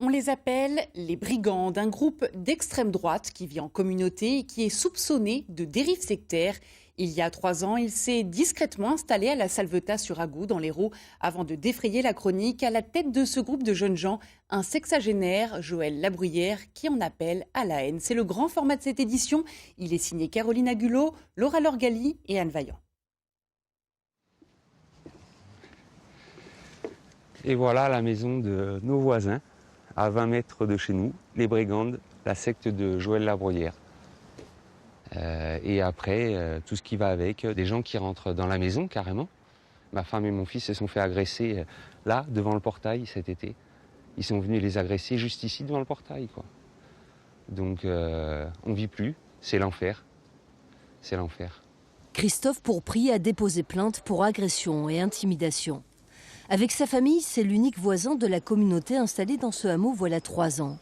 On les appelle les brigandes, un groupe d'extrême droite qui vit en communauté et qui est soupçonné de dérives sectaires. Il y a 3 ans, il s'est discrètement installé à la Salvetat sur Agou, dans l'Hérault, avant de défrayer la chronique. À la tête de ce groupe de jeunes gens, un sexagénaire, Joël Labruyère, qui en appelle à la haine. C'est le grand format de cette édition. Il est signé Caroline Agulot, Laura Lorgali et Anne Vaillant. Et voilà la maison de nos voisins, à 20 mètres de chez nous, les Brigandes, la secte de Joël Labruyère. Et après, tout ce qui va avec, des gens qui rentrent dans la maison carrément. Ma femme et mon fils se sont fait agresser là, devant le portail cet été. Ils sont venus les agresser juste ici, devant le portail, quoi. Donc on vit plus, c'est l'enfer. C'est l'enfer. Christophe Pourpry a déposé plainte pour agression et intimidation. Avec sa famille, c'est l'unique voisin de la communauté installée dans ce hameau voilà 3 ans.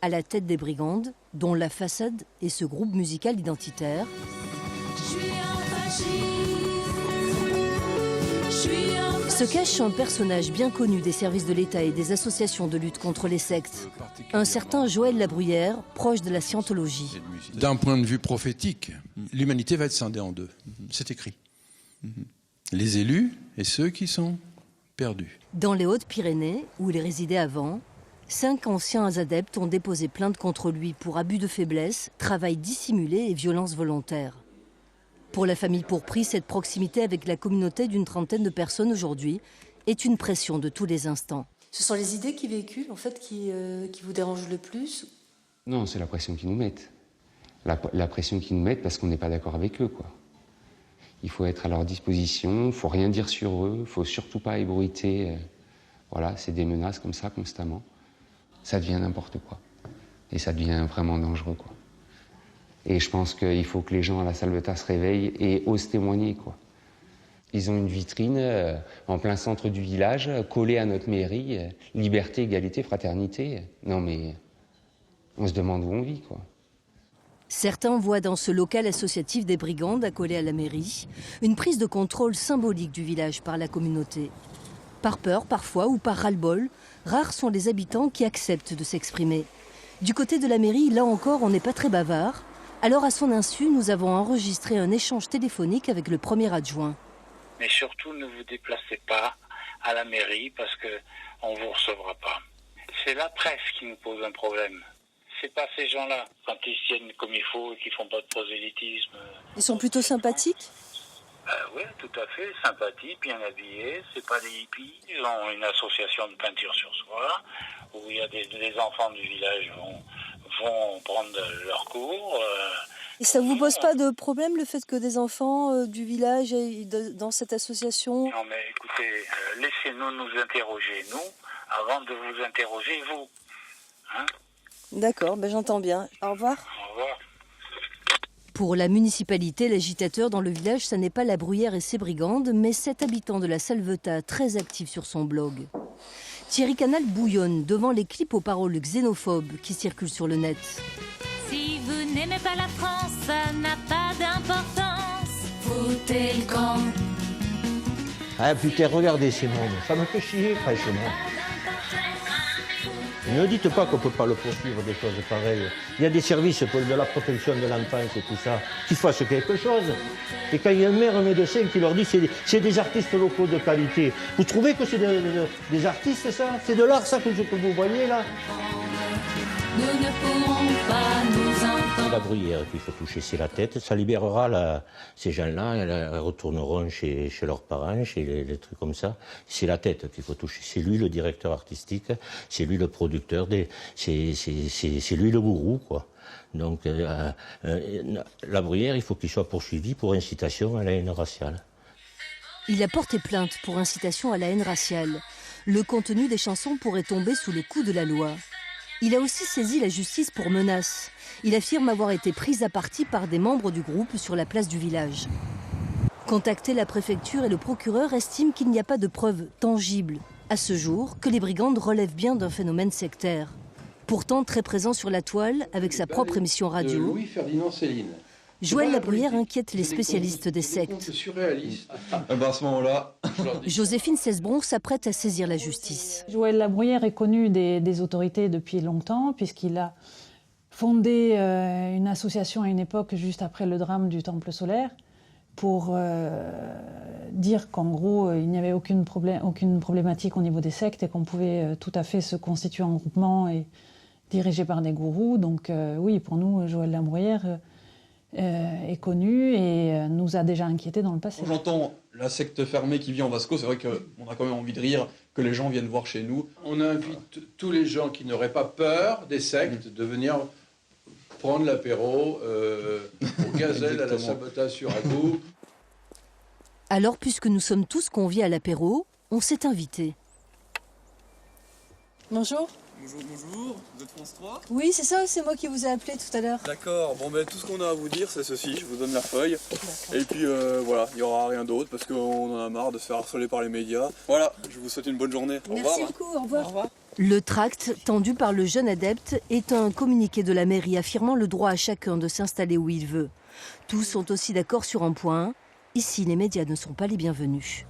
À la tête des Brigandes, dont la façade est ce groupe musical identitaire. Se cache un personnage bien connu des services de l'État et des associations de lutte contre les sectes. Un certain Joël Labruyère, proche de la scientologie. D'un point de vue prophétique, l'humanité va être scindée en deux. C'est écrit. Les élus et ceux qui sont perdus. Dans les Hautes-Pyrénées, où il résidait avant, 5 anciens adeptes ont déposé plainte contre lui pour abus de faiblesse, travail dissimulé et violence volontaire. Pour la famille Pourpry, cette proximité avec la communauté d'une 30aine de personnes aujourd'hui est une pression de tous les instants. Ce sont les idées qui véhiculent, en fait, qui vous dérangent le plus? Non, c'est la pression qu'ils nous mettent. La pression qu'ils nous mettent parce qu'on n'est pas d'accord avec eux, quoi. Il faut être à leur disposition, il ne faut rien dire sur eux, il ne faut surtout pas ébruiter. Voilà, c'est des menaces comme ça, constamment. Ça devient n'importe quoi. Et ça devient vraiment dangereux, quoi. Et je pense qu'il faut que les gens à la Salvetat se réveillent et osent témoigner, quoi. Ils ont une vitrine en plein centre du village, collée à notre mairie, liberté, égalité, fraternité. Non mais, on se demande où on vit, quoi. Certains voient dans ce local associatif des Brigandes accolé à la mairie une prise de contrôle symbolique du village par la communauté. Par peur parfois ou par ras-le-bol, rares sont les habitants qui acceptent de s'exprimer. Du côté de la mairie, là encore, on n'est pas très bavard. Alors à son insu, nous avons enregistré un échange téléphonique avec le premier adjoint. Mais surtout, ne vous déplacez pas à la mairie parce qu'on ne vous recevra pas. C'est la presse qui nous pose un problème. C'est pas ces gens-là, quand ils tiennent comme il faut et qui font pas de prosélytisme. Ils sont plutôt sympathiques? Oui, tout à fait, sympathiques, bien habillés. C'est pas des hippies. Ils ont une association de peinture sur soi où il y a des enfants du village vont prendre leurs cours. Et ça vous pose pas de problème le fait que des enfants du village aient dans cette association? Non mais écoutez, laissez-nous nous interroger, nous, avant de vous interroger, vous. Hein? D'accord, ben j'entends bien. Au revoir. Au revoir. Pour la municipalité, l'agitateur dans le village, ça n'est pas Labruyère et ses Brigandes, mais 7 habitants de la Salvetat, très actifs sur son blog. Thierry Canal bouillonne devant les clips aux paroles xénophobes qui circulent sur le net. Si vous n'aimez pas la France, ça n'a pas d'importance. Foutez le camp. Ah putain, regardez ces mondes, ça me fait chier, franchement. Ne dites pas qu'on ne peut pas le poursuivre, des choses pareilles. Il y a des services pour de la protection de l'enfance et tout ça, qui fassent quelque chose. Et quand il y a un maire, un médecin qui leur dit que c'est des artistes locaux de qualité, vous trouvez que c'est des artistes, ça? C'est de l'art, ça, que vous voyez, là? Nous ne pourrons pas nous entendre. La bruyère qu'il faut toucher, c'est la tête. Ça libérera ces gens-là, elles retourneront chez leurs parents, chez les trucs comme ça. C'est la tête qu'il faut toucher. C'est lui le directeur artistique, c'est lui le producteur, c'est lui le gourou, quoi. Donc, la bruyère, il faut qu'il soit poursuivi pour incitation à la haine raciale. Il a porté plainte pour incitation à la haine raciale. Le contenu des chansons pourrait tomber sous le coup de la loi. Il a aussi saisi la justice pour menaces. Il affirme avoir été pris à partie par des membres du groupe sur la place du village. Contacté, la préfecture et le procureur estiment qu'il n'y a pas de preuves tangibles, à ce jour, que les Brigandes relèvent bien d'un phénomène sectaire. Pourtant très présent sur la toile, avec sa propre émission radio, Louis-Ferdinand Céline. Joël Labruyère inquiète les spécialistes des sectes. Surréaliste. À ce moment-là, Joséphine Cesbron s'apprête à saisir la justice. Joël Labruyère est connu des autorités depuis longtemps, puisqu'il a fondé une association à une époque juste après le drame du Temple solaire, pour dire qu'en gros, il n'y avait aucune problématique au niveau des sectes et qu'on pouvait tout à fait se constituer en groupement et dirigé par des gourous. Donc oui, pour nous, Joël Labruyère est connu et nous a déjà inquiétés dans le passé. Quand j'entends la secte fermée qui vit en Vasco, c'est vrai qu'on a quand même envie de rire, que les gens viennent voir chez nous. On invite tous les gens qui n'auraient pas peur des sectes de venir prendre l'apéro au Gazelle à la Sabota sur Agou. Alors, puisque nous sommes tous conviés à l'apéro, on s'est invités. Bonjour. Bonjour, vous êtes France 3 ? Oui, c'est ça, c'est moi qui vous ai appelé tout à l'heure. D'accord, bon ben tout ce qu'on a à vous dire c'est ceci, je vous donne la feuille. Et puis voilà, il n'y aura rien d'autre parce qu'on en a marre de se faire harceler par les médias. Voilà, je vous souhaite une bonne journée. Au revoir. Merci beaucoup, au revoir. Au revoir. Le tract, tendu par le jeune adepte, est un communiqué de la mairie affirmant le droit à chacun de s'installer où il veut. Tous sont aussi d'accord sur un point, ici les médias ne sont pas les bienvenus.